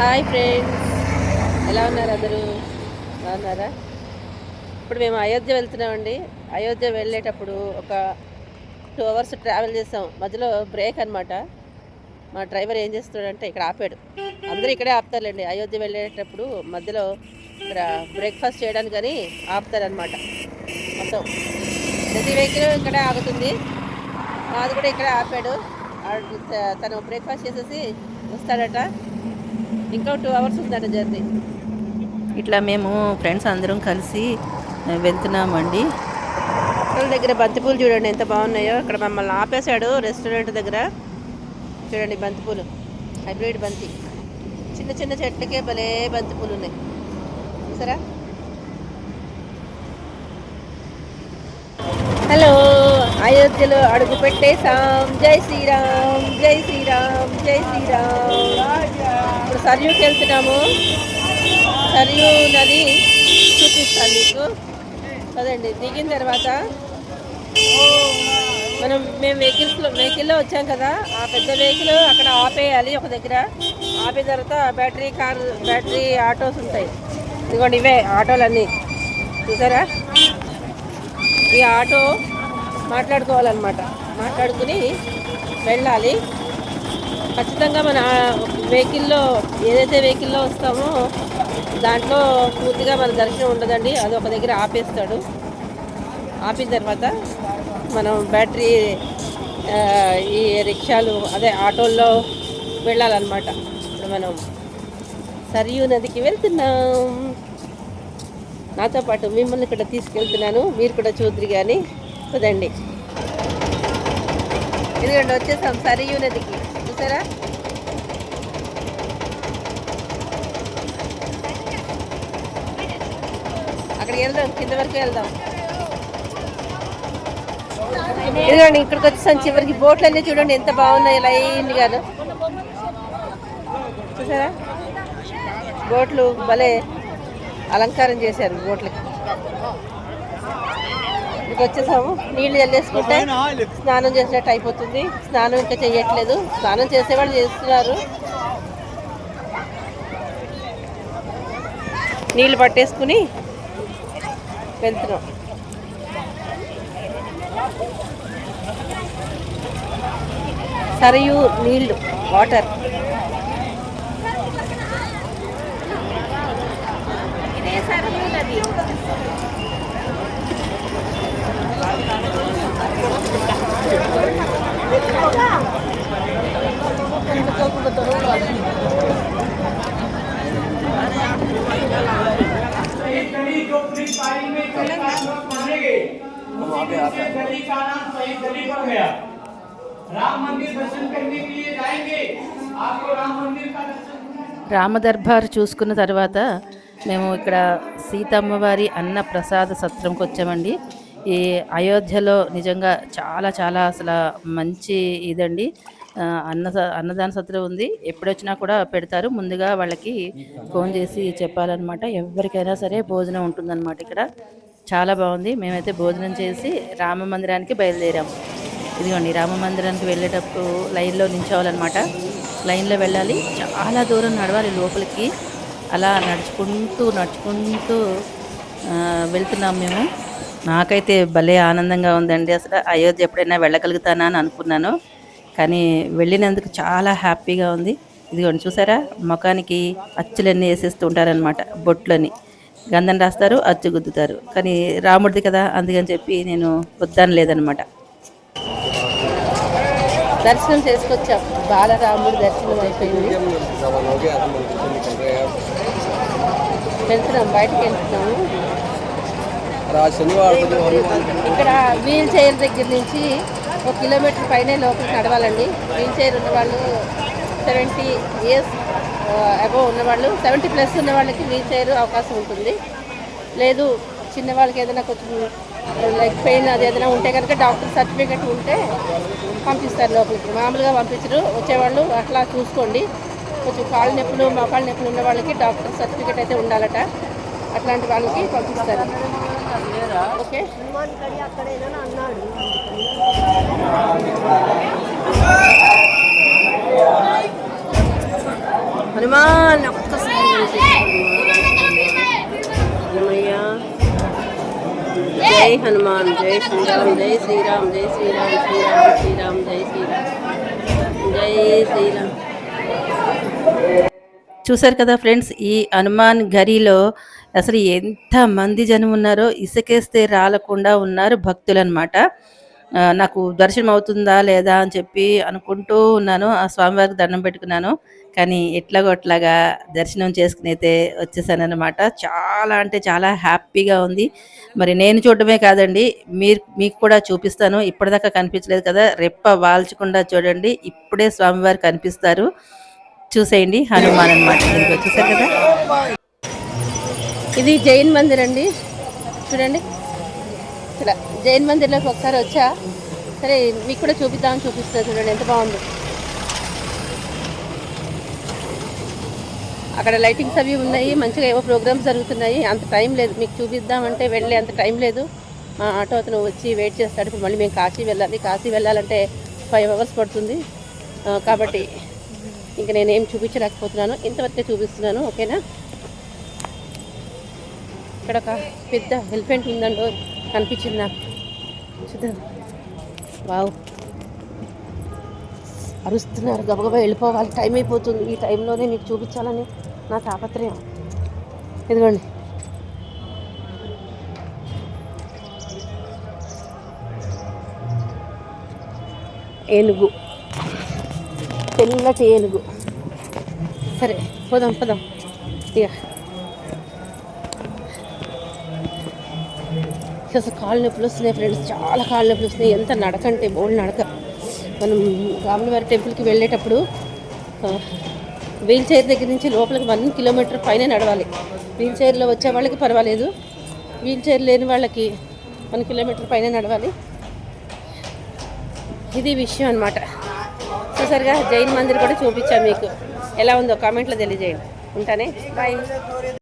Hi friends, ఎలా ఉన్నారు అందరూ? బాగున్నారా? ఇప్పుడు మేము అయోధ్య వెళ్తున్నామండి. అయోధ్య వెళ్ళేటప్పుడు ఒక 2 అవర్స్ ట్రావెల్ చేసాం. మధ్యలో బ్రేక్ అనమాట. మా డ్రైవర్ ఏం చేస్తున్నాడంటే ఇక్కడ ఆపాడు. అందరూ ఇక్కడే ఆపుతారులేండి. అయోధ్య వెళ్ళేటప్పుడు మధ్యలో ఇక్కడ బ్రేక్ఫాస్ట్ చేయడానికి కానీ ఆపుతారనమాట. మొత్తం ప్రతి వెహికల్ ఇక్కడే ఆగుతుంది. అది కూడా ఇక్కడే ఆపాడు. తను బ్రేక్ఫాస్ట్ చేసేసి వస్తాడట. ఇంకా 2 అవర్స్ ఉందట జర్నీ. ఇట్లా మేము ఫ్రెండ్స్ అందరం కలిసి వెళ్తున్నామండి. హోటల్ దగ్గర బంతిపూలు చూడండి ఎంత బాగున్నాయో. ఇక్కడ మమ్మల్ని ఆపేశాడు రెస్టారెంట్ దగ్గర. చూడండి బంతిపూలు, హైబ్రిడ్ బంతి, చిన్న చిన్న చెట్లకే భలే బంతిపూలు ఉన్నాయి చూసారా. హలో, అయోధ్యలో అడుగు పెట్టేశాం. జై శ్రీరామ్, జై శ్రీరామ్, జై శ్రీరామ్. ఇప్పుడు సర్యూకి వెళ్తున్నాము. సరియు నది చూపిస్తాను మీకు. కదండి, దిగిన తర్వాత మేము వెహికల్లో వచ్చాం కదా. ఆ పెద్ద వెహికల్ అక్కడ ఆపేయాలి ఒక దగ్గర. ఆపేన తర్వాత బ్యాటరీ ఆటోస్ ఉంటాయి. ఇదిగోండి ఇవే ఆటోలన్నీ చూసారా. ఈ ఆటో మాట్లాడుకోవాలన్నమాట. మాట్లాడుకుని వెళ్ళాలి. ఖచ్చితంగా మన వెహికల్లో ఏదైతే వెహికల్లో వస్తామో దాంట్లో పూర్తిగా మన దర్శనం ఉండదండి. అది ఒక దగ్గర ఆపేస్తాడు. ఆపిన తర్వాత మనం బ్యాటరీ ఈ రిక్షాలు అదే ఆటోల్లో వెళ్ళాలన్నమాట. ఇప్పుడు మనం సరియు నదికి వెళ్తున్నాం. నాతో పాటు మిమ్మల్ని ఇక్కడ తీసుకెళ్తున్నాను. మీరు కూడా చూద్దరు కానీ కుదండి. ఎందుకంటే వచ్చేసాం సరియు నదికి. చూసారా, అక్కడికి వెళ్దాం, కింద వరకు వెళ్దాం. ఎందుకండి ఇక్కడికి వచ్చేసాం చివరికి. బోట్లు అన్నీ చూడండి ఎంత బాగున్నాయి లైన్గాను. చూసారా, బోట్లు భలే అలంకారం చేశారు బోట్లకి. ఇక్కడికి వచ్చేసాము. నీళ్ళు చల్లేసుకుంటే స్నానం చేసినట్టు అయిపోతుంది. స్నానం ఇంకా చెయ్యట్లేదు, స్నానం చేసేవాళ్ళు చేస్తున్నారు. నీళ్ళు పట్టేసుకుని వెళ్తున్నాం. సరియు నీళ్ళు, వాటర్. ఇదే సరియు నది. రామదర్బార్ చూసుకున్న తర్వాత మేము ఇక్కడ సీతమ్మవారి అన్న ప్రసాద సత్రంకి వచ్చామండి. ఈ అయోధ్యలో నిజంగా చాలా చాలా అసలు మంచి ఇదండి. అన్నదాన సత్రం ఉంది. ఎప్పుడొచ్చినా కూడా పెడతారు. ముందుగా వాళ్ళకి ఫోన్ చేసి చెప్పాలన్నమాట. ఎవరికైనా సరే భోజనం ఉంటుందన్నమాట ఇక్కడ. చాలా బాగుంది. మేమైతే భోజనం చేసి రామ మందిరానికి బయలుదేరాము. ఇదిగోండి, రామ మందిరానికి వెళ్ళేటప్పుడు లైన్లో నించోవాలన్నమాట. లైన్లో వెళ్ళాలి. చాలా దూరం నడవాలి లోపలికి. అలా నడుచుకుంటూ వెళ్తున్నాం మేము. నాకైతే భలే ఆనందంగా ఉందండి. అసలు అయోధ్య ఎప్పుడైనా వెళ్ళగలుగుతానా అని అనుకున్నాను, కానీ వెళ్ళినందుకు చాలా హ్యాపీగా ఉంది. ఇదిగోండి చూసారా, ముఖానికి అచ్చులన్నీ వేసేస్తూ ఉంటారనమాట. బొట్లని గంధం రాస్తారు, అచ్చు గుద్దుతారు. కానీ రాముడిది కదా, అందుకని చెప్పి నేను వద్దాను లేదనమాట. దర్శనం చేసుకొచ్చాం. బాలరాముడి దర్శనం అయిపోయింది. వెళ్తున్నాం, బయటకు వెళ్తున్నాము. ఇక్కడ వీల్ చైర్ దగ్గర నుంచి 1 కిలోమీటర్ పైనే లోపలికి నడవాలండి. వీల్ చైర్ ఉన్నవాళ్ళు 70 ఇయర్స్ అబోవ్ ఉన్నవాళ్ళు, 70+ ఉన్న వాళ్ళకి వీల్ చైర్ అవకాశం ఉంటుంది. లేదు చిన్నవాళ్ళకి ఏదైనా కొంచెం లెగ్ పెయిన్ అది ఏదైనా ఉంటే కనుక డాక్టర్ సర్టిఫికేట్ ఉంటే పంపిస్తారు లోపలికి. మామూలుగా పంపించరు. వచ్చేవాళ్ళు అట్లా చూసుకోండి. కొంచెం కాళ్ళ నొప్పులు, మోకాళ్ళ నొప్పులు ఉన్న వాళ్ళకి డాక్టర్ సర్టిఫికేట్ అయితే ఉండాలట. అట్లాంటి వాళ్ళకి పంపిస్తారు. ఓకే, హనుమాన్ ఒక్కసారి హనుమయ్య. జై హనుమాన్, జై శ్రీరామ్, జై శ్రీరామ్, జై శ్రీరామ్, శ్రీరామ్ శ్రీరామ్, జై శ్రీరామ్, జై శ్రీరామ్. చూశారు కదా ఫ్రెండ్స్, ఈ హనుమాన్ గరిలో అసలు ఎంత మంది జనం ఉన్నారో, ఇసుకేస్తే రాలకుండా ఉన్నారు భక్తులు అనమాట. నాకు దర్శనం అవుతుందా లేదా అని చెప్పి అనుకుంటూ ఉన్నాను. ఆ స్వామివారికి దండం పెట్టుకున్నాను, కానీ ఎట్లాగో అట్లాగా దర్శనం చేసుకుని అయితే వచ్చేసాను అనమాట. చాలా అంటే చాలా హ్యాపీగా ఉంది. మరి నేను చూడడమే కాదండి, మీకు కూడా చూపిస్తాను. ఇప్పటిదాకా కనిపించలేదు కదా, రెప్ప వాల్చకుండా చూడండి, ఇప్పుడే స్వామివారు కనిపిస్తారు. చూసేయండి, హనుమాన్ అనమాట. ఇదిగో చూసారు కదా, ఇది జైన్ మందిర్ అండి. చూడండి, ఇక్కడ జైన్ మందిర్లోకి ఒకసారి వచ్చా. సరే మీకు కూడా చూపిద్దామని చూపిస్తున్నా. చూడండి ఎంత బాగుందో. అక్కడ లైటింగ్స్ అవి ఉన్నాయి, మంచిగా ఏవో ప్రోగ్రామ్స్ జరుగుతున్నాయి. అంత టైం లేదు మీకు చూపిద్దామంటే, వెళ్ళే అంత టైం లేదు. మా ఆటో అతను వచ్చి వెయిట్ చేస్తాడు. ఇప్పుడు మళ్ళీ మేము కాశీ వెళ్ళాలి. కాశీ వెళ్ళాలంటే 5 hours పడుతుంది. కాబట్టి ఇంకా నేనేం చూపించలేకపోతున్నాను, ఇంతవరకే చూపిస్తున్నాను. ఓకేనా. ఇక్కడ ఒక పెద్ద ఎలిఫెంట్ ఉందండి, కనిపించింది నాకు. చూద్దాం. వావ్, అరుస్తున్నారు, గబగబా వెళ్ళిపోవాలి, టైం అయిపోతుంది. ఈ టైంలోనే మీకు చూపించాలని నా తాపత్రయం. ఇదిగోండి, ఏనుగు, తెల్లటి ఏనుగు. సరే పోదాం పోదాం ఇక. అసలు కాళ్ళు నొప్పులు వస్తున్నాయి ఫ్రెండ్స్, చాలా కాళ్ళు నొప్పులు వస్తున్నాయి. ఎంత నడకంటే బోల్డ్ నడక. మనం రాములవారి టెంపుల్కి వెళ్ళేటప్పుడు వీల్ చైర్ దగ్గర నుంచి లోపలికి 1 kilometer పైన నడవాలి. వీల్ చైర్లో వచ్చే వాళ్ళకి పర్వాలేదు, వీల్ చైర్ లేని వాళ్ళకి 1 kilometer పైన నడవాలి. ఇది విషయం అనమాట. చూసారుగా, జైన్ మందిర్ కూడా చూపించాను మీకు. ఎలా ఉందో కామెంట్లో తెలియజేయండి. ఉంటానే, బాయ్.